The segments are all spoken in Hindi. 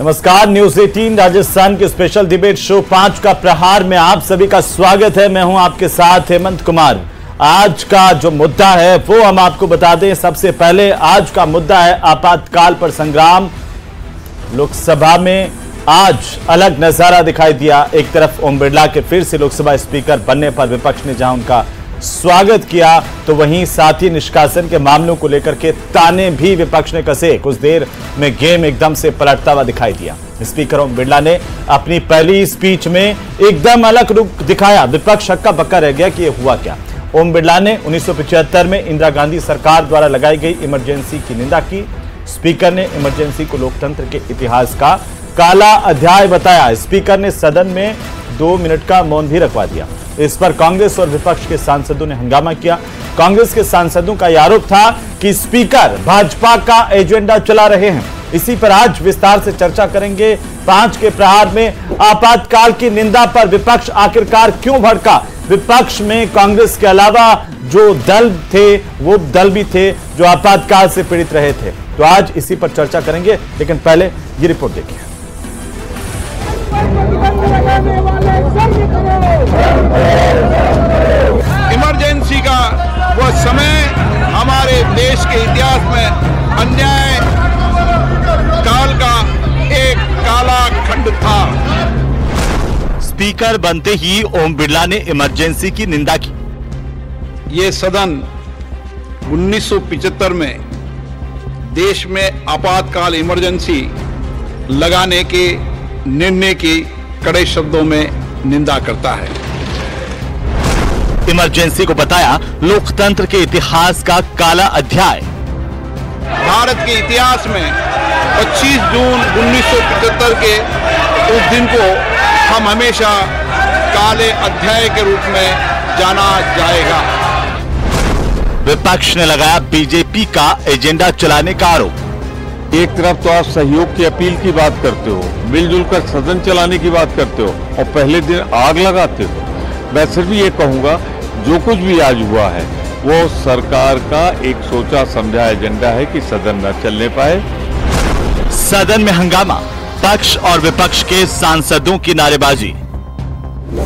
नमस्कार, न्यूज 18 राजस्थान के स्पेशल डिबेट शो 5 का प्रहार में आप सभी का स्वागत है। मैं हूं आपके साथ हेमंत कुमार। आज का जो मुद्दा है वो हम आपको बता दें। सबसे पहले आज का मुद्दा है आपातकाल पर संग्राम। लोकसभा में आज अलग नजारा दिखाई दिया। एक तरफ ओम बिरला के फिर से लोकसभा स्पीकर बनने पर विपक्ष ने जहां उनका स्वागत किया, तो वहीं साथ ही निष्कासन के मामलों को लेकर के ताने भी विपक्ष ने कसे। कुछ देर में गेम एकदम से पलटता हुआ दिखाई दिया। स्पीकर ओम बिरला ने अपनी पहली स्पीच में एकदम अलग रुख दिखाया। विपक्ष हक्का बक्का रह गया कि ये हुआ क्या। ओम बिरला ने 1975 में इंदिरा गांधी सरकार द्वारा लगाई गई इमरजेंसी की निंदा की। स्पीकर ने इमरजेंसी को लोकतंत्र के इतिहास का काला अध्याय बताया। स्पीकर ने सदन में 2 मिनट का मौन भी रखवा दिया। इस पर कांग्रेस और विपक्ष के सांसदों ने हंगामा किया। कांग्रेस के सांसदों का आरोप था कि स्पीकर भाजपा का एजेंडा चला रहे हैं। इसी पर आज विस्तार से चर्चा करेंगे। 5 के प्रहार में आपातकाल की निंदा पर विपक्ष आखिरकार क्यों भड़का। विपक्ष में कांग्रेस के अलावा जो दल थे वो दल भी थे जो आपातकाल से पीड़ित रहे थे। तो आज इसी पर चर्चा करेंगे, लेकिन पहले ये रिपोर्ट देखिए। इमरजेंसी का वह समय हमारे देश के इतिहास में अन्याय काल का एक काला खंड था। स्पीकर बनते ही ओम बिरला ने इमरजेंसी की निंदा की। ये सदन 1975 में देश में आपातकाल इमरजेंसी लगाने के निर्णय की कड़े शब्दों में निंदा करता है। इमरजेंसी को बताया लोकतंत्र के इतिहास का काला अध्याय। भारत के इतिहास में 25 जून 1975 के उस दिन को हम हमेशा काले अध्याय के रूप में जाना जाएगा। विपक्ष ने लगाया बीजेपी का एजेंडा चलाने का आरोप। एक तरफ तो आप सहयोग की अपील की बात करते हो, मिलजुल कर सदन चलाने की बात करते हो और पहले दिन आग लगाते हो। मैं सिर्फ ये कहूंगा, जो कुछ भी आज हुआ है वो सरकार का एक सोचा समझा एजेंडा है कि सदन न चलने पाए। सदन में हंगामा, पक्ष और विपक्ष के सांसदों की नारेबाजी।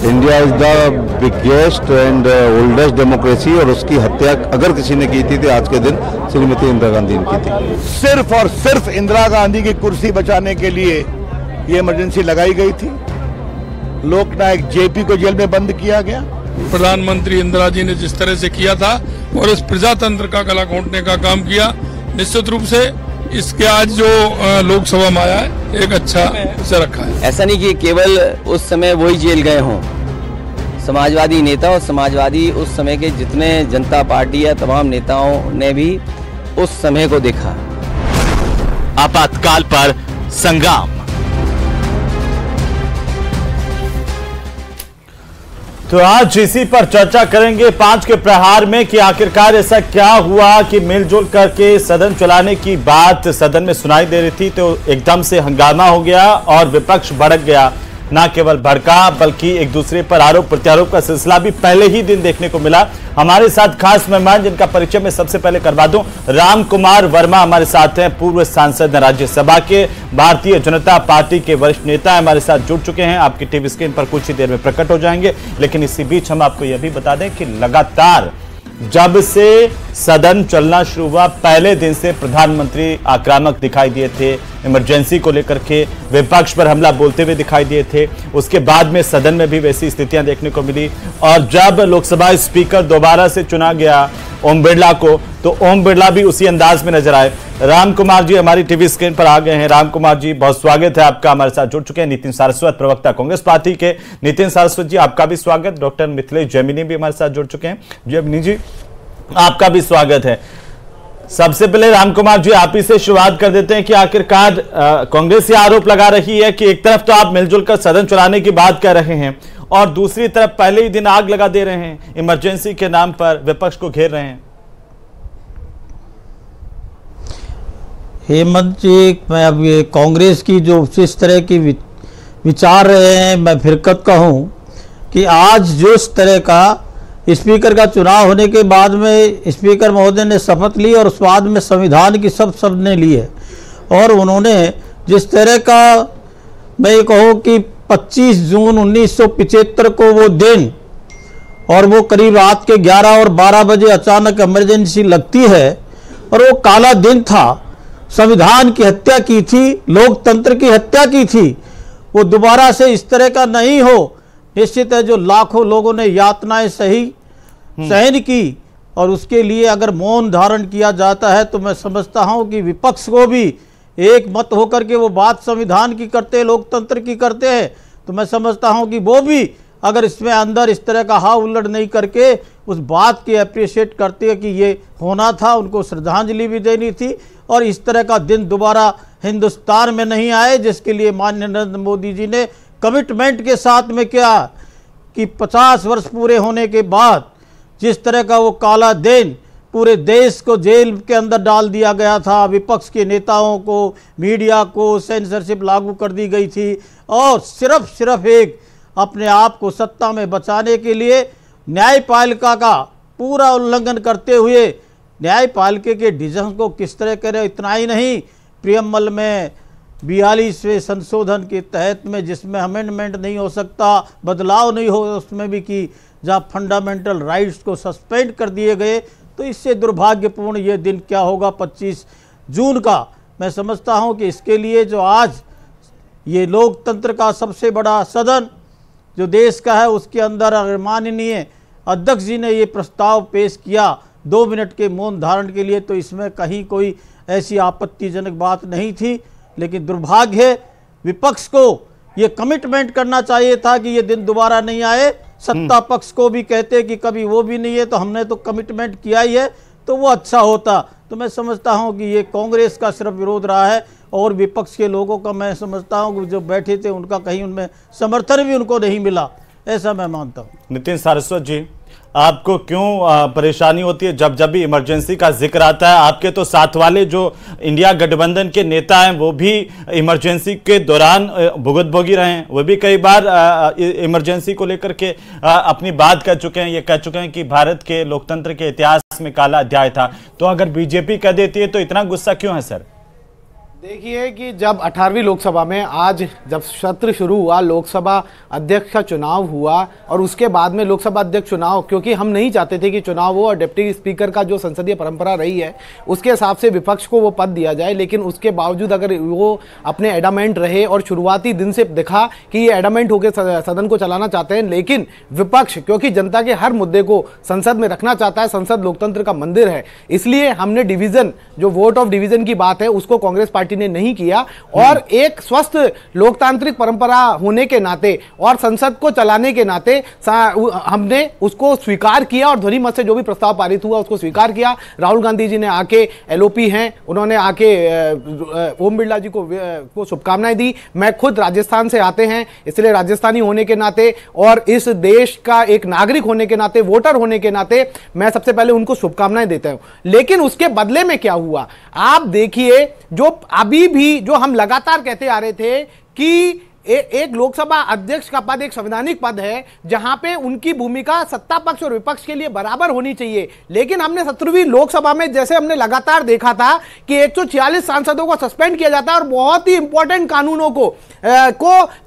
India is the biggest and oldest democracy और उसकी हत्या अगर किसी ने की थी तो आज के दिन श्रीमती इंदिरा गांधी ने की थी। सिर्फ और सिर्फ इंदिरा गांधी की कुर्सी बचाने के लिए ये इमरजेंसी लगाई गई थी। लोकनायक जेपी को जेल में बंद किया गया। प्रधानमंत्री इंदिरा जी ने जिस तरह से किया था और इस प्रजातंत्र का गला घोंटने का काम किया, निश्चित रूप से इसके आज जो लोकसभा में आया है एक अच्छा से रखा है। ऐसा नहीं कि केवल उस समय वही जेल गए हों। समाजवादी नेता और समाजवादी उस समय के जितने जनता पार्टी या तमाम नेताओं ने भी उस समय को देखा। आपातकाल पर संग्राम। तो आज इसी पर चर्चा करेंगे 5 के प्रहार में कि आखिरकार ऐसा क्या हुआ कि मिलजुल करके सदन चलाने की बात सदन में सुनाई दे रही थी तो एकदम से हंगामा हो गया और विपक्ष भड़क गया। ना केवल भड़का बल्कि एक दूसरे पर आरोप प्रत्यारोप का सिलसिला भी पहले ही दिन देखने को मिला। हमारे साथ खास मेहमान जिनका परिचय मैं सबसे पहले करवा दूं, राम कुमार वर्मा हमारे साथ हैं, पूर्व सांसद राज्यसभा के, भारतीय जनता पार्टी के वरिष्ठ नेता हमारे साथ जुड़ चुके हैं। आपकी टीवी स्क्रीन पर कुछ ही देर में प्रकट हो जाएंगे। लेकिन इसी बीच हम आपको यह भी बता दें कि लगातार जब से सदन चलना शुरू हुआ पहले दिन से प्रधानमंत्री आक्रामक दिखाई दिए थे। इमरजेंसी को लेकर के विपक्ष पर हमला बोलते हुए दिखाई दिए थे। उसके बाद में सदन में भी वैसी स्थितियां देखने को मिली और जब लोकसभा स्पीकर दोबारा से चुना गया ओम बिरला को, तो ओम बिरला भी उसी अंदाज में नजर आए। राम कुमार जी हमारी टीवी स्क्रीन पर आ गए हैं। राम कुमार जी, बहुत स्वागत है आपका। हमारे साथ जुड़ चुके हैं नितिन सारस्वत, प्रवक्ता कांग्रेस पार्टी के। नितिन सारस्वत जी, आपका भी स्वागत। डॉक्टर मिथिलेश जैमिनी भी हमारे साथ जुड़ चुके हैं। जैमिनी जी, आपका भी स्वागत है। सबसे पहले राम कुमार जी, आप ही से शुरुआत कर देते हैं कि आखिरकार कांग्रेस ये आरोप लगा रही है कि एक तरफ तो आप मिलजुल कर सदन चलाने की बात कर रहे हैं और दूसरी तरफ पहले ही दिन आग लगा दे रहे हैं, इमरजेंसी के नाम पर विपक्ष को घेर रहे हैं। हेमंत जी, मैं अब ये कांग्रेस की जो इस तरह की विचार रहे हैं, मैं फिरकत का हूँ कि आज जो इस तरह का स्पीकर का चुनाव होने के बाद में स्पीकर महोदय ने शपथ ली और उस बाद में संविधान की सब ने ली है और उन्होंने जिस तरह का मैं ये कहूँ कि 25 जून 1975 को वो दिन और वो करीब रात के 11 और 12 बजे अचानक इमरजेंसी लगती है और वो काला दिन था। संविधान की हत्या की थी, लोकतंत्र की हत्या की थी। वो दोबारा से इस तरह का नहीं हो। निश्चित है जो लाखों लोगों ने यातनाएं सहन की और उसके लिए अगर मौन धारण किया जाता है तो मैं समझता हूं कि विपक्ष को भी एक मत होकर के वो बात संविधान की करते हैं, लोकतंत्र की करते हैं, तो मैं समझता हूं कि वो भी अगर इसमें अंदर इस तरह का हाव उल्लड़ नहीं करके उस बात की अप्रिशिएट करते हैं कि ये होना था, उनको श्रद्धांजलि भी देनी थी और इस तरह का दिन दोबारा हिंदुस्तान में नहीं आए, जिसके लिए माननीय नरेंद्र मोदी जी ने कमिटमेंट के साथ में किया कि 50 वर्ष पूरे होने के बाद जिस तरह का वो काला दिन पूरे देश को जेल के अंदर डाल दिया गया था, विपक्ष के नेताओं को, मीडिया को सेंसरशिप लागू कर दी गई थी और सिर्फ एक अपने आप को सत्ता में बचाने के लिए न्यायपालिका का पूरा उल्लंघन करते हुए न्यायपालिका के डिसीजन को किस तरह करे। इतना ही नहीं, प्रियम्बल में 42वें संशोधन के तहत में जिसमें अमेंडमेंट नहीं हो सकता, बदलाव नहीं हो, उसमें भी कि जहाँ फंडामेंटल राइट्स को सस्पेंड कर दिए गए, तो इससे दुर्भाग्यपूर्ण ये दिन क्या होगा 25 जून का। मैं समझता हूँ कि इसके लिए जो आज ये लोकतंत्र का सबसे बड़ा सदन जो देश का है उसके अंदर अगर माननीय अध्यक्ष जी ने ये प्रस्ताव पेश किया 2 मिनट के मौन धारण के लिए, तो इसमें कहीं कोई ऐसी आपत्तिजनक बात नहीं थी। लेकिन दुर्भाग्य है विपक्ष को ये कमिटमेंट करना चाहिए था कि ये दिन दोबारा नहीं आए। सत्ता पक्ष को भी कहते कि कभी वो भी नहीं है, तो हमने तो कमिटमेंट किया ही है, तो वो अच्छा होता। तो मैं समझता हूं कि ये कांग्रेस का सिर्फ विरोध रहा है और विपक्ष के लोगों का मैं समझता हूं कि जो बैठे थे उनका कहीं उनमें समर्थन भी उनको नहीं मिला, ऐसा मैं मानता हूं। नितिन सारस्वत जी, आपको क्यों परेशानी होती है जब जब भी इमरजेंसी का जिक्र आता है? आपके तो साथ वाले जो इंडिया गठबंधन के नेता हैं वो भी इमरजेंसी के दौरान भुगतभोगी रहे हैं, वो भी कई बार इमरजेंसी को लेकर के अपनी बात कह चुके हैं। ये कह चुके हैं कि भारत के लोकतंत्र के इतिहास में काला अध्याय था। तो अगर बीजेपी कह देती है तो इतना गुस्सा क्यों है सर? देखिए कि जब 18वीं लोकसभा में आज जब सत्र शुरू हुआ, लोकसभा अध्यक्ष का चुनाव हुआ और उसके बाद में लोकसभा अध्यक्ष चुनाव, क्योंकि हम नहीं चाहते थे कि चुनाव हो और डिप्टी स्पीकर का जो संसदीय परंपरा रही है उसके हिसाब से विपक्ष को वो पद दिया जाए, लेकिन उसके बावजूद अगर वो अपने एडामेंट रहे और शुरुआती दिन से दिखा कि ये एडामेंट होकर सदन को चलाना चाहते हैं, लेकिन विपक्ष क्योंकि जनता के हर मुद्दे को संसद में रखना चाहता है, संसद लोकतंत्र का मंदिर है, इसलिए हमने डिवीजन जो वोट ऑफ डिवीजन की बात है उसको कांग्रेस पार्टी ने नहीं किया और एक स्वस्थ लोकतांत्रिक परंपरा होने के नाते और संसद को चलाने के नाते हमने उसको स्वीकार किया और ध्वनि मत से जो भी प्रस्ताव पारित हुआ उसको स्वीकार किया। राहुल गांधी जी ने आके एलओपी हैं, उन्होंने आके ओम बिरला जी को शुभकामनाएं दी। मैं खुद राजस्थान से आते हैं, इसलिए राजस्थानी होने के नाते और इस देश का एक नागरिक होने के नाते, वोटर होने के नाते मैं सबसे पहले उनको शुभकामनाएं देता हूं। लेकिन उसके बदले में क्या हुआ आप देखिए, जो अभी भी जो हम लगातार कहते आ रहे थे कि एक लोकसभा अध्यक्ष का पद एक संवैधानिक पद है जहां पे उनकी भूमिका सत्ता पक्ष और विपक्ष के लिए बराबर होनी चाहिए, लेकिन हमने 17वीं लोकसभा में जैसे हमने लगातार देखा था कि 146 सांसदों को सस्पेंड किया जाता है और बहुत ही इंपॉर्टेंट कानूनों को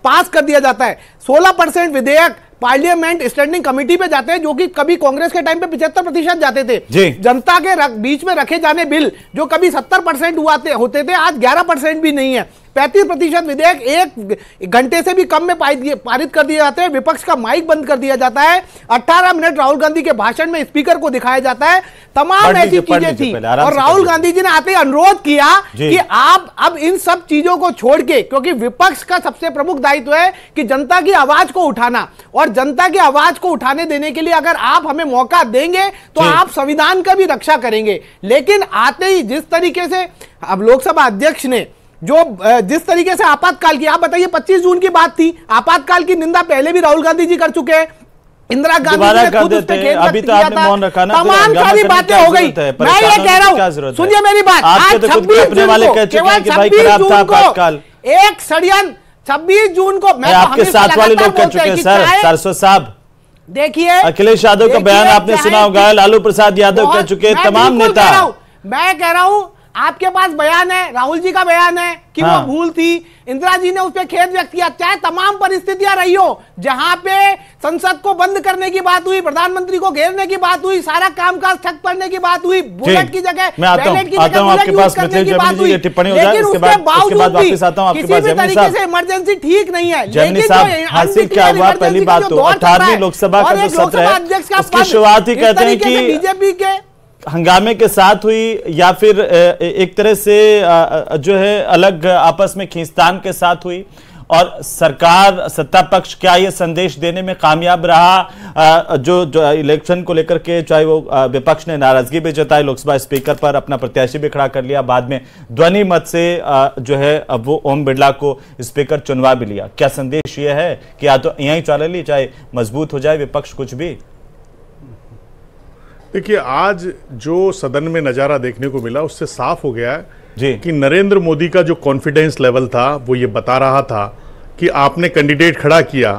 पास कर दिया जाता है। 16% विधेयक पार्लियामेंट स्टैंडिंग कमेटी पे जाते हैं जो कि कभी कांग्रेस के टाइम पे 75% जाते थे। जनता के बीच में रखे जाने बिल जो कभी 70% होते थे आज 11% भी नहीं है। 35% विधेयक 1 घंटे से भी कम में पारित कर दिए जाते हैं। विपक्ष का माइक बंद कर दिया जाता है। 18 मिनट राहुल गांधी के भाषण में स्पीकर को दिखाया जाता है। तमाम ऐसी चीजें थी और राहुल गांधी जी ने आते ही अनुरोध किया कि आप अब इन सब चीजों को छोड़ के, क्योंकि विपक्ष का सबसे प्रमुख दायित्व है कि जनता की आवाज को उठाना, और जनता की आवाज को उठाने देने के लिए अगर आप हमें मौका देंगे तो आप संविधान का भी रक्षा करेंगे। लेकिन आते ही जिस तरीके से अब लोकसभा अध्यक्ष ने जिस तरीके से आपातकाल की, आप बताइए 25 जून की बात थी, आपातकाल की निंदा पहले भी राहुल गांधी जी कर चुके हैं, इंदिरा गांधी जी ने खुद उस पे खेद व्यक्त किया था, तमाम सारी बातें हो गई। मैं ये कह रहा हूं, सुनिए मेरी बात, आज 26 जून को एक षड्यंत्र, 26 जून को मैं आपके साथ वाले लोग कह चुके हैं सर, सरस्वत साहब देखिए, अखिलेश यादव का बयान आपने सुना होगा, लालू प्रसाद यादव कह चुके हैं, तमाम नेता। मैं कह रहा हूं आपके पास बयान है, राहुल जी का बयान है कि वो भूल थी, इंदिरा जी ने उस पर खेद व्यक्त किया। चाहे तमाम परिस्थितियां रही हो, जहां पे संसद को बंद करने की बात हुई, प्रधानमंत्री को घेरने की बात हुई, सारा कामकाज ठप करने की बात हुई, बुलेट की जगह बैलेट की जगह बुलेट यूज करने की बात हुई, लेकिन उसके बावजूद भी किसी भी तरीके से इमरजेंसी ठीक नहीं है। लेकिन हासिल क्या हुआ, पहली बात तो 18वीं लोकसभा का जो सत्र है उसकी शुरुआत ही कहते हैं कि बीजेपी के हंगामे के साथ हुई या फिर एक तरह से जो है अलग आपस में खींचतान के साथ हुई, और सरकार सत्ता पक्ष क्या ये संदेश देने में कामयाब रहा जो इलेक्शन को लेकर के, चाहे वो विपक्ष ने नाराजगी भी जताई, लोकसभा स्पीकर पर अपना प्रत्याशी भी खड़ा कर लिया, बाद में ध्वनि मत से जो है अब वो ओम बिरला को स्पीकर चुनवा भी लिया। क्या संदेश ये है कि या तो यहीं चला ली, चाहे मजबूत हो जाए विपक्ष कुछ भी? देखिए, आज जो सदन में नजारा देखने को मिला उससे साफ हो गया जी कि नरेंद्र मोदी का जो कॉन्फिडेंस लेवल था वो ये बता रहा था कि आपने कैंडिडेट खड़ा किया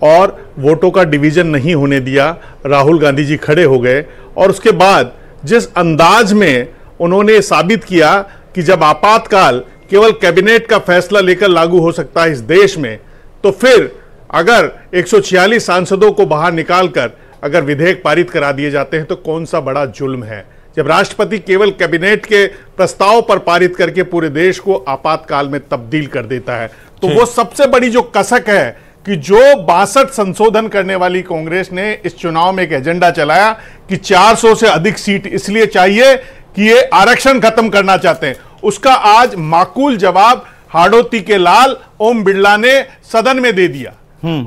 और वोटों का डिवीजन नहीं होने दिया, राहुल गांधी जी खड़े हो गए, और उसके बाद जिस अंदाज में उन्होंने साबित किया कि जब आपातकाल केवल कैबिनेट का फैसला लेकर लागू हो सकता है इस देश में, तो फिर अगर 146 सांसदों को बाहर निकालकर अगर विधेयक पारित करा दिए जाते हैं तो कौन सा बड़ा जुल्म है। जब राष्ट्रपति केवल कैबिनेट के प्रस्ताव पर पारित करके पूरे देश को आपातकाल में तब्दील कर देता है, तो वो सबसे बड़ी जो कसक है कि जो 62 संशोधन करने वाली कांग्रेस ने इस चुनाव में एक एजेंडा चलाया कि 400 से अधिक सीट इसलिए चाहिए कि ये आरक्षण खत्म करना चाहते हैं, उसका आज माकूल जवाब हाड़ौती के लाल ओम बिरला ने सदन में दे दिया।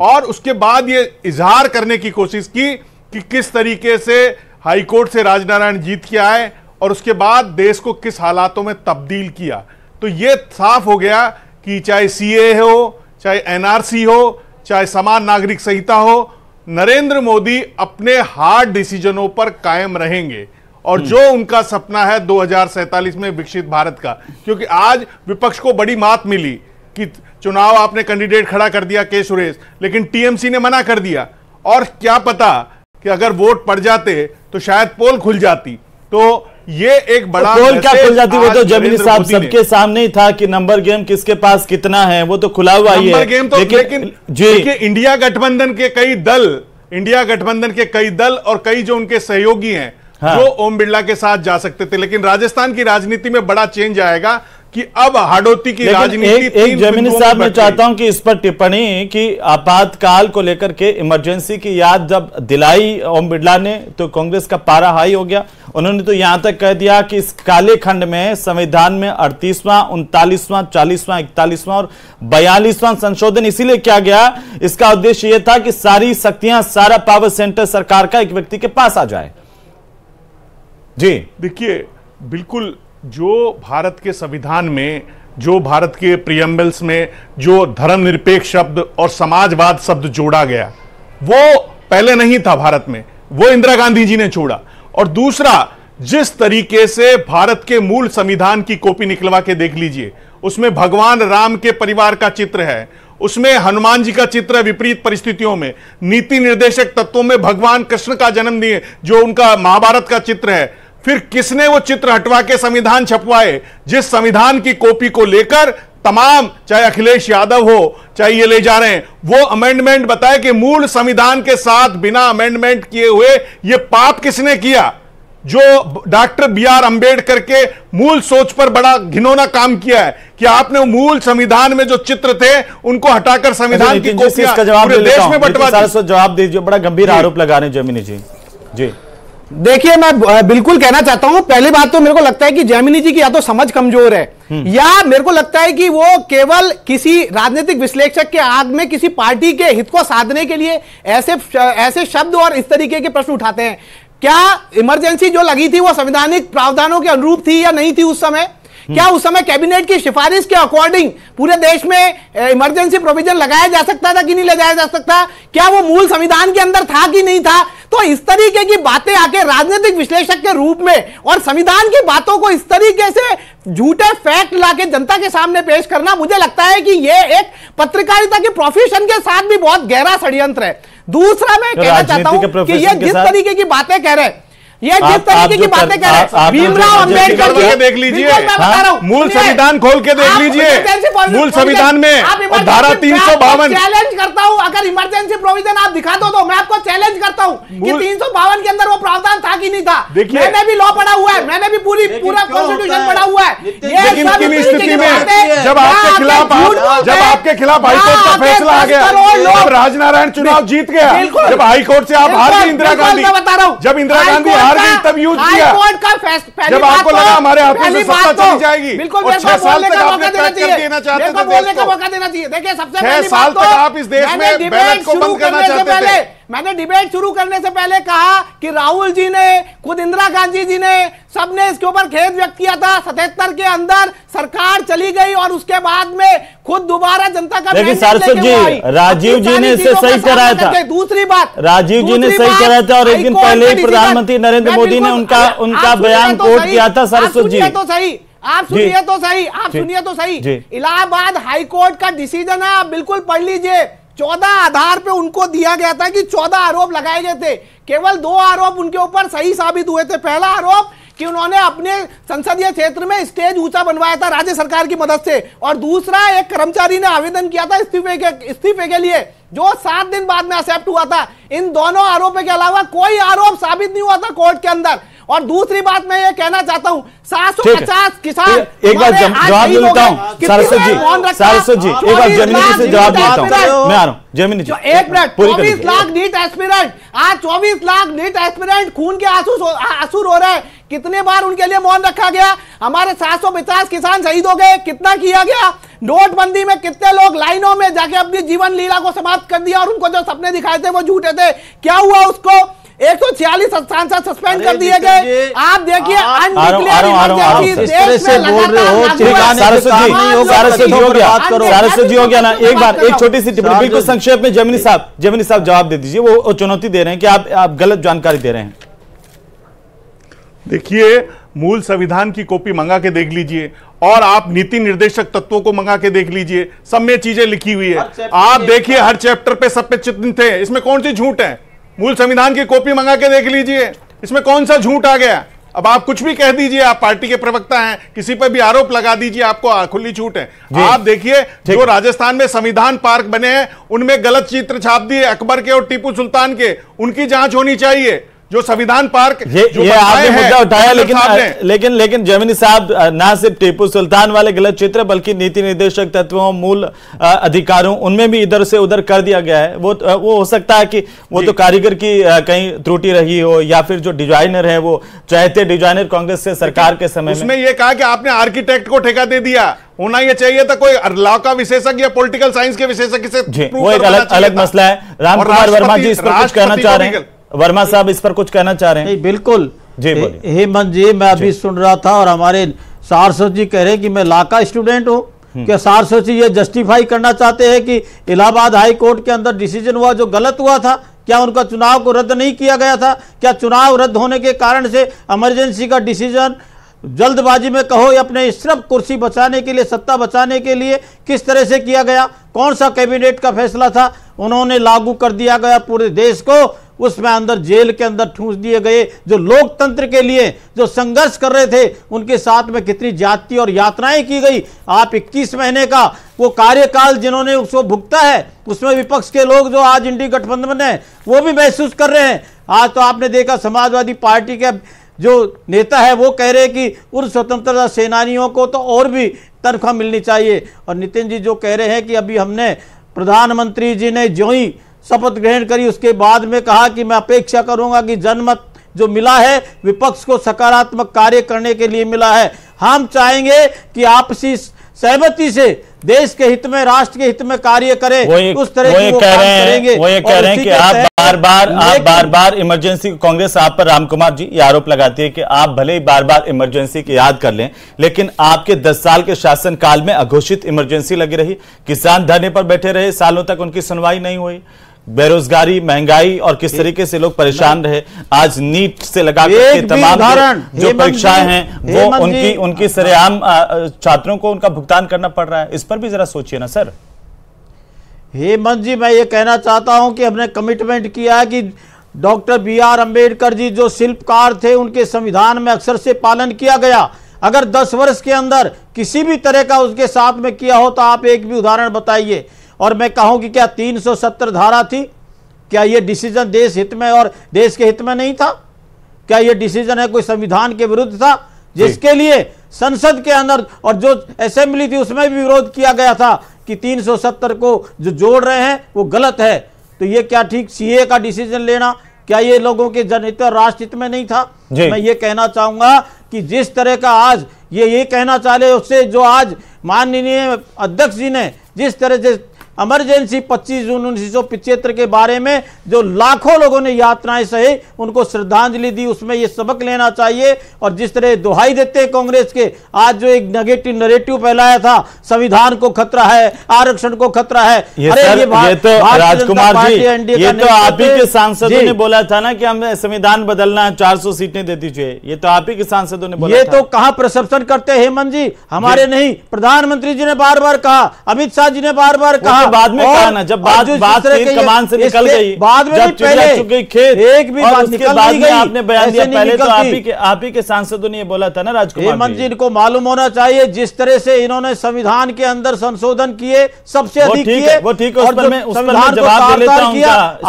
और उसके बाद ये इजहार करने की कोशिश की कि किस तरीके से हाईकोर्ट से राजनारायण जीत के आए और उसके बाद देश को किस हालातों में तब्दील किया। तो ये साफ हो गया कि चाहे सीए हो, चाहे एनआरसी हो, चाहे समान नागरिक संहिता हो, नरेंद्र मोदी अपने हार्ड डिसीजनों पर कायम रहेंगे और जो उनका सपना है 2047 में विकसित भारत का। क्योंकि आज विपक्ष को बड़ी मात मिली कि चुनाव आपने कैंडिडेट खड़ा कर दिया के सुरेश, लेकिन टीएमसी ने मना कर दिया, और क्या पता कि अगर वोट पड़ जाते तो शायद पोल खुल जाती। तो ये एक बड़ा पोल क्या खुल जाती, वो तो जमीनी साहब सबके सामने ही था कि नंबर गेम किसके पास कितना है, वो तो खुला हुआ ही है। गेम तो लेकिन इंडिया गठबंधन के कई दल और कई जो उनके सहयोगी हैं जो ओम बिरला के साथ जा सकते थे, लेकिन राजस्थान की राजनीति में बड़ा चेंज आएगा कि अब हाड़ौती की राजनीति एक जमीनी साहब मैं चाहता हूं कि इस पर टिप्पणी कि आपातकाल को लेकर के इमरजेंसी की याद जब दिलाई ओम बिरला ने तो कांग्रेस का पारा हाई हो गया। उन्होंने तो यहां तक कह दिया कि इस काले खंड में संविधान में 38वां, 39वां, 40वां, 41वां और 42वां संशोधन इसीलिए किया गया, इसका उद्देश्य यह था कि सारी शक्तियां, सारा पावर सेंटर सरकार का एक व्यक्ति के पास आ जाए। जी देखिए, बिल्कुल जो भारत के संविधान में, जो भारत के प्रियम्बल्स में जो धर्मनिरपेक्ष शब्द और समाजवाद शब्द जोड़ा गया वो पहले नहीं था भारत में, वो इंदिरा गांधी जी ने छोड़ा। और दूसरा, जिस तरीके से भारत के मूल संविधान की कॉपी निकलवा के देख लीजिए, उसमें भगवान राम के परिवार का चित्र है, उसमें हनुमान जी का चित्र है विपरीत परिस्थितियों में, नीति निर्देशक तत्वों में भगवान कृष्ण का जन्म दिए जो उनका महाभारत का चित्र है। फिर किसने वो चित्र हटवा के संविधान छपवाए, जिस संविधान की कॉपी को लेकर तमाम, चाहे अखिलेश यादव हो, चाहे ये ले जा रहे हैं, वो अमेंडमेंट बताए कि मूल संविधान के साथ बिना अमेंडमेंट किए हुए ये पाप किसने किया, जो डॉक्टर BR अंबेडकर के मूल सोच पर बड़ा घिनौना काम किया है कि आपने मूल संविधान में जो चित्र थे उनको हटाकर संविधान की कॉपियां पूरे देश में बंटवा दी। जवाब दीजिए, बड़ा गंभीर आरोप लगा रहे हैं जमीनी जी। जी देखिए, मैं बिल्कुल कहना चाहता हूं, पहली बात तो मेरे को लगता है कि जैमिनी जी की या तो समझ कमजोर है या मेरे को लगता है कि वो केवल किसी राजनीतिक विश्लेषक के आग में किसी पार्टी के हित को साधने के लिए ऐसे शब्द और इस तरीके के प्रश्न उठाते हैं। क्या इमरजेंसी जो लगी थी वो संवैधानिक प्रावधानों के अनुरूप थी या नहीं थी उस समय? क्या उस समय कैबिनेट की सिफारिश के अकॉर्डिंग पूरे देश में इमरजेंसी प्रोविजन लगाया जा सकता था कि नहीं लगाया जा सकता? क्या वो मूल संविधान के अंदर था कि नहीं था? तो इस तरीके की बातें आके राजनीतिक विश्लेषक के रूप में और संविधान की बातों को इस तरीके से झूठे फैक्ट लाके जनता के सामने पेश करना, मुझे लगता है कि ये एक पत्रकारिता के प्रोफेशन के साथ भी बहुत गहरा षड्यंत्र है। दूसरा मैं कहना चाहता हूं कि ये जिस तरीके की बातें कह रहे हैं, ये जिस तरीके की बातें कर रहे हैं भीमराव अंबेडकर जी, देख लीजिए, मूल सुनिए, संविधान खोल के देख लीजिए, मूल संविधान में और धारा 352 चैलेंज करता हूं, अगर इमरजेंसी प्रोविजन आप दिखा दो तो मैं आपको चैलेंज करता हूं कि 352 के अंदर वो प्रावधान था कि नहीं था। मैंने भी लॉ पढ़ा हुआ है, मैंने भी पूरा कॉन्स्टिट्यूशन पढ़ा हुआ है। लेकिन किन स्थिति में जब आपके खिलाफ हाईकोर्ट का फैसला आ गया, जब राजनारायण चुनाव जीत गया, जब हाईकोर्ट से आप हार गई इंदिरा गांधी, जब इंदिरा गांधी हार गई तब यूज किया, जब आपको लगा हमारे हाथों से सत्ता चली जाएगी, और 6 साल तक आपने पैक कर देना चाहते थे बोलने का मौका देना चाहिए। देखिए सबसे 6 साल तक आप इस देश में बैलेट को बंद करना चाहते थे। मैंने डिबेट शुरू करने से पहले कहा कि राहुल जी ने, खुद इंदिरा गांधी जी ने, सबने इसके ऊपर खेद व्यक्त किया था। 77 के अंदर सरकार चली गई और उसके बाद में खुद दोबारा जनता का लेकिन सारस्वत जी, राजीव जी ने इसे सही कराया था। दूसरी बात, राजीव जी ने सही कराया था और एक दिन पहले ही प्रधानमंत्री नरेंद्र मोदी ने उनका बयान कोट किया था। सारस्वत जी तो सही, आप सुनिए तो सही, आप सुनिए तो सही। इलाहाबाद हाईकोर्ट का डिसीजन है, आप बिल्कुल पढ़ लीजिए। 14 आधार पे उनको दिया गया था कि 14 आरोप लगाए गए थे, केवल 2 आरोप उनके ऊपर सही साबित हुए थे। पहला आरोप कि उन्होंने अपने संसदीय क्षेत्र में स्टेज ऊंचा बनवाया था राज्य सरकार की मदद से, और दूसरा एक कर्मचारी ने आवेदन किया था इस्तीफे के लिए, जो 7 दिन बाद में एक्सेप्ट हुआ था। इन दोनों आरोपों के अलावा कोई आरोप साबित नहीं हुआ था कोर्ट के अंदर। और दूसरी बात मैं ये कहना चाहता हूं, 750 किसान, एक बार जवाब देता हूं सारस्वत जी, एक बार जमीनी जी से जवाब देता हूं, मैं आ रहा हूं जमीनी जी। 1 मिनट, 24 लाख नीट एस्पिरेंट, आज 24 लाख नीट एस्पिरेंट खून के आंसू रो रहे हैं। कितने बार उनके लिए मौन रखा गया? हमारे 750 किसान शहीद हो गए, कितना किया गया? नोटबंदी में कितने लोग लाइनों में जाके अपनी जीवन लीला को समाप्त कर दिया, और उनको जो सपने दिखाए थे वो झूठे थे। क्या हुआ? उसको 146 सांसद सस्पेंड कर दिए गए। आप देखिए सारस्वत जी हो गया ना। एक बार एक छोटी सी टिप्पणी बिल्कुल संक्षेप में जमीनी साहब जवाब दे दीजिए। वो चुनौती दे रहे हैं कि आप गलत जानकारी दे रहे हैं। देखिए, मूल संविधान की कॉपी मंगा के देख लीजिए और आप नीति निर्देशक तत्वों को मंगा के देख लीजिए, सब में चीजें लिखी हुई है। आप देखिए हर चैप्टर पे सब पे चिन्हित थे। इसमें कौन सी झूठ है? मूल संविधान की कॉपी मंगा के देख लीजिए, इसमें कौन सा झूठ आ गया? अब आप कुछ भी कह दीजिए, आप पार्टी के प्रवक्ता हैं, किसी पर भी आरोप लगा दीजिए, आपको खुली छूट है। आप देखिए जो राजस्थान में संविधान पार्क बने हैं उनमें गलत चित्र छाप दिए अकबर के और टीपू सुल्तान के, उनकी जांच होनी चाहिए। जो संविधान पार्क ये आपने मुद्दा उठाया, लेकिन जमीनी साहब ना सिर्फ टीपू सुल्तान वाले गलत चित्र बल्कि नीति निर्देशक तत्वों, मूल अधिकारों, उनमें भी इधर से उधर कर दिया गया है। वो हो सकता है कि वो तो कारीगर की कहीं त्रुटि रही हो, या फिर जो डिजाइनर है वो चहेते डिजाइनर कांग्रेस से सरकार के समय उसमें ये कहा कि आपने आर्किटेक्ट को ठेका दे दिया। होना ये चाहिए था कोई लॉ का विशेषज्ञ या पॉलिटिकल साइंस के विशेषज्ञ से। वो एक अलग मसला है। रामकुमार वर्मा जी इस पर कुछ कहना चाह रहे हैं? वर्मा साहब इस पर कुछ कहना चाह रहे हैं? बिल्कुल जी, बोलिए। हेमंत जी, मैं अभी सुन रहा था और हमारे सारस्वत जी कह रहे हैं कि मैं लॉ का स्टूडेंट हूँ। क्या सारस्वत जी ये जस्टिफाई करना चाहते हैं कि इलाहाबाद हाई कोर्ट के अंदर डिसीजन हुआ जो गलत हुआ था? क्या उनका चुनाव को रद्द नहीं किया गया था? क्या चुनाव रद्द होने के कारण से इमरजेंसी का डिसीजन जल्दबाजी में कहो या अपने सिर्फ कुर्सी बचाने के लिए, सत्ता बचाने के लिए किस तरह से किया गया? कौन सा कैबिनेट का फैसला था? उन्होंने लागू कर दिया गया पूरे देश को, उसमें अंदर जेल के अंदर ठूंस दिए गए जो लोकतंत्र के लिए जो संघर्ष कर रहे थे, उनके साथ में कितनी जाति और यातनाएं की गई। आप 21 महीने का वो कार्यकाल जिन्होंने उसको भुगता है, उसमें विपक्ष के लोग जो आज इंडी गठबंधन में है वो भी महसूस कर रहे हैं। आज तो आपने देखा समाजवादी पार्टी के जो नेता है वो कह रहे हैं कि उन स्वतंत्रता सेनानियों को तो और भी तनख्वाह मिलनी चाहिए। और नितिन जी जो कह रहे हैं कि अभी हमने, प्रधानमंत्री जी ने जो ही शपथ ग्रहण करी उसके बाद में कहा कि मैं अपेक्षा करूंगा कि जनमत जो मिला है विपक्ष को सकारात्मक कार्य करने के लिए मिला है। हम चाहेंगे कि आपसी सहमति से देश के हित में, राष्ट्र के हित में कार्य करें। उस तरह की वो काम करेंगे। वो ये कह रहे हैं कि आप बार बार इमरजेंसी, कांग्रेस आप पर, रामकुमार जी ये आरोप लगाती है कि आप भले ही बार बार इमरजेंसी की याद कर लें, लेकिन आपके 10 साल के शासन काल में अघोषित इमरजेंसी लगी रही, किसान धरने पर बैठे रहे, सालों तक उनकी सुनवाई नहीं हुई, बेरोजगारी, महंगाई और किस तरीके से लोग परेशान रहे। आज नीट से लगा के तमाम जो परीक्षाएं हैं वो उनकी सरेआम छात्रों को उनका भुगतान करना पड़ रहा है। इस पर भी जरा सोचिए ना सर। हेमंत जी, मैं ये कहना चाहता हूं कि हमने कमिटमेंट किया है कि डॉक्टर BR अम्बेडकर जी जो शिल्पकार थे, उनके संविधान में अक्षर से पालन किया गया। अगर 10 वर्ष के अंदर किसी भी तरह का उसके साथ में किया हो तो आप एक भी उदाहरण बताइए। और मैं कहूं कि क्या 370 धारा थी, क्या ये डिसीजन देश हित में और देश के हित में नहीं था? क्या ये डिसीजन है कोई संविधान के विरुद्ध था, जिसके लिए संसद के अंदर और जो असेंबली थी उसमें भी विरोध किया गया था कि 370 को जो जोड़ रहे हैं वो गलत है? तो ये क्या ठीक CA का डिसीजन लेना, क्या ये लोगों के जनहित और राष्ट्र हित में नहीं था? मैं ये कहना चाहूंगा कि जिस तरह का आज ये कहना चाहे उससे जो आज माननीय अध्यक्ष जी ने जिस तरह से इमरजेंसी 25 जून 1975 के बारे में जो लाखों लोगों ने यातनाएं सही, उनको श्रद्धांजलि दी, उसमें ये सबक लेना चाहिए। और जिस तरह दुहाई देते हैं कांग्रेस के, आज जो एक नेगेटिव नैरेटिव फैलाया था, संविधान को खतरा है, आरक्षण को खतरा है, अरे ये तो राजकुमार जी, ये तो आप ही के सांसदों ने बोला था ना कि हमें संविधान बदलना है, 400 सीटें दे दीजिए। ये तो आप ही के सांसदों ने बोला। ये तो कहां परसेप्शन करते हैं हेमंत जी, हमारे नहीं, प्रधानमंत्री जी ने बार बार कहा, अमित शाह जी ने बार बार कहा, बाद में कहा ना, जब बात तीर कमान से निकल गई, बाद में जब चिड़िया चुग गई खेत, एक भी बात निकल बाद नहीं में गई, आपने बयान दिया। पहले तो आप ही के सांसदों ने ये बोला था ना राजकुमार हेमंत जी, इनको मालूम होना चाहिए जिस तरह से इन्होंने संविधान के अंदर संशोधन किए, सबसे अधिक किए, वो ठीक है, उस पर मैं जवाब दे लेता हूं।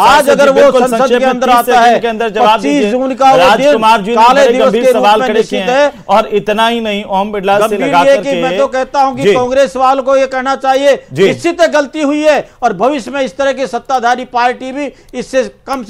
आज अगर वो संसद के अंदर आता है 25 जून का राजकुमार जी ने गंभीर सवाल खड़े किए हैं। और इतना ही नहीं, ओम बिरला से लगा करके मैं तो कहता हूं कि कांग्रेस वालों को ये कहना चाहिए निश्चित गलती हुई है और भविष्य में इस तरह की सत्ताधारी पार्टी भी इससे कम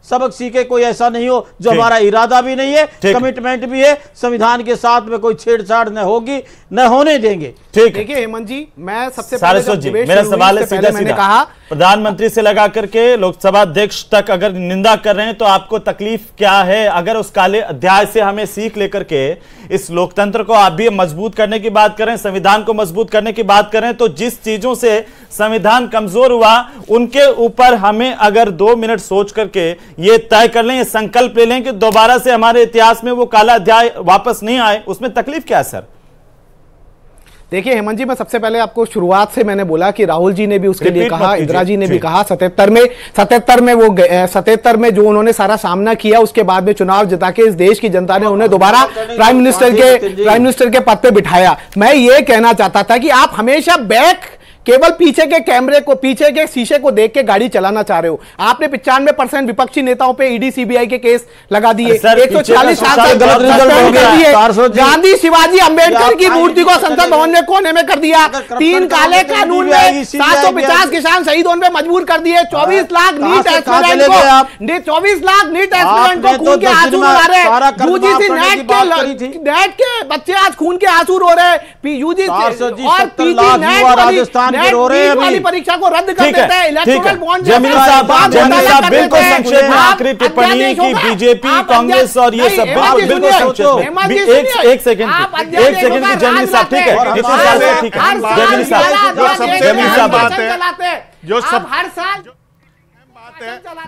सबक सीखे, कोई ऐसा नहीं हो जो हमारा इरादा भी नहीं है, कमिटमेंट भी है, संविधान के साथ में कोई छेड़छाड़ न होगी, न होने देंगे। ठीक, देखिए हेमंत जी, मैं सबसे पहले मेरा सवाल है सीधा सीधा, कहा प्रधानमंत्री से लगा करके लोकसभा अध्यक्ष तक अगर निंदा कर रहे हैं तो आपको तकलीफ क्या है? अगर उस काले अध्याय से हमें सीख लेकर के इस लोकतंत्र को आप भी मजबूत करने की बात करें, संविधान को मजबूत करने की बात करें, तो जिस चीजों से संविधान कमजोर हुआ उनके ऊपर हमें अगर 2 मिनट सोच करके ये तय कर लें, ये संकल्प ले लें कि दोबारा से हमारे इतिहास में वो काला अध्याय वापस नहीं आए, उसमें तकलीफ क्या है सर? देखिए हेमंत जी, मैं सबसे पहले आपको शुरुआत से मैंने बोला कि राहुल जी ने भी उसके लिए कहा, इंदिरा जी ने भी कहा, 77 में जो उन्होंने सारा सामना किया, उसके बाद में चुनाव जिता के इस देश की जनता ने उन्हें दोबारा प्राइम मिनिस्टर के पद पे बिठाया। मैं ये कहना चाहता था कि आप हमेशा केवल पीछे के कैमरे को, पीछे के शीशे को देख के गाड़ी चलाना चाह रहे हो। आपने 95% विपक्षी नेताओं पे ED CBI के केस लगा दिए, 140 साल गलत रिजल्ट हो गया। गांधी शिवाजी अंबेडकर की मूर्ति को संसद भवन में कोने में कर दिया, 3 काले कानून में 750 किसान शहीद होने पे मजबूर कर दिए, 24 लाख नीट एस्पिरेंट को खून के आंसू रो रहे, UGC नेट के बच्चे आज खून के आंसू रो रहे, UGC और PG नेट वाली परीक्षा को रद्द कर देते हैं। इलेक्टोरल बॉन्ड जमीनी साहब बिल्कुल संक्षेप में आखिरी टिप्पणी की बीजेपी कांग्रेस और ये सब बिल्कुल संक्षेप में एक सेकंड की जमीनी साहब, ठीक है, ठीक है, जमीनी साहब बात है जो सब हर साल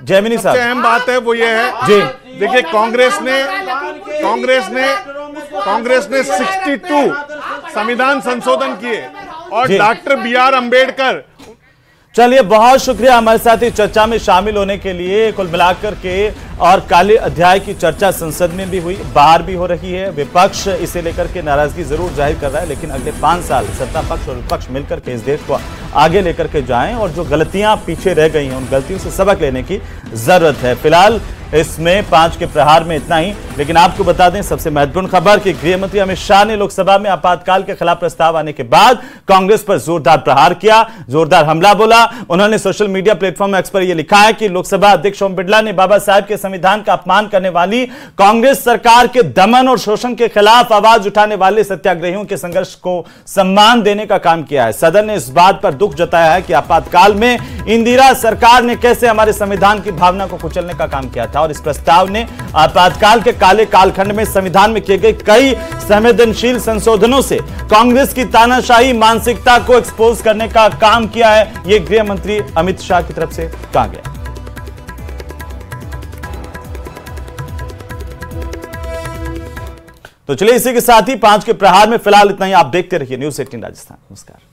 जैमिनी साहब सबसे अहम बात है वो ये है जी, देखिए कांग्रेस ने 62 संविधान संशोधन किए और डॉक्टर BR अम्बेडकर। चलिए, बहुत शुक्रिया हमारे साथ इस चर्चा में शामिल होने के लिए। कुल मिलाकर के और काले अध्याय की चर्चा संसद में भी हुई, बाहर भी हो रही है। विपक्ष इसे लेकर के नाराजगी जरूर जाहिर कर रहा है, लेकिन अगले 5 साल सत्ता पक्ष और विपक्ष मिलकर के इस देश को आगे लेकर के जाएं और जो गलतियां पीछे रह गई हैं उन गलतियों से सबक लेने की जरूरत है। फिलहाल इसमें 5 के प्रहार में इतना ही, लेकिन आपको बता दें सबसे महत्वपूर्ण खबर कि गृह मंत्री अमित शाह ने लोकसभा में आपातकाल के खिलाफ प्रस्ताव आने के बाद कांग्रेस पर जोरदार प्रहार किया, जोरदार हमला बोला। उन्होंने सोशल मीडिया प्लेटफॉर्म एक्स पर यह लिखा है कि लोकसभा अध्यक्ष ओम बिरला ने बाबा साहब के संविधान का अपमान करने वाली कांग्रेस सरकार के दमन और शोषण के खिलाफ आवाज उठाने वाले सत्याग्रहियों के संघर्ष को सम्मान देने का काम किया है। सदन ने इस बात पर दुख जताया है कि आपातकाल में इंदिरा सरकार ने कैसे हमारे संविधान की भावना को कुचलने का काम किया था और इस प्रस्ताव ने आपातकाल के काले कालखंड में संविधान में किए गए कई संवेदनशील संशोधनों से कांग्रेस की तानाशाही मानसिकता को एक्सपोज करने का काम किया है, यह गृह मंत्री अमित शाह की तरफ से कहा गया। तो चलिए, इसी के साथ ही 5 के प्रहार में फिलहाल इतना ही। आप देखते रहिए न्यूज़ 18 राजस्थान। नमस्कार।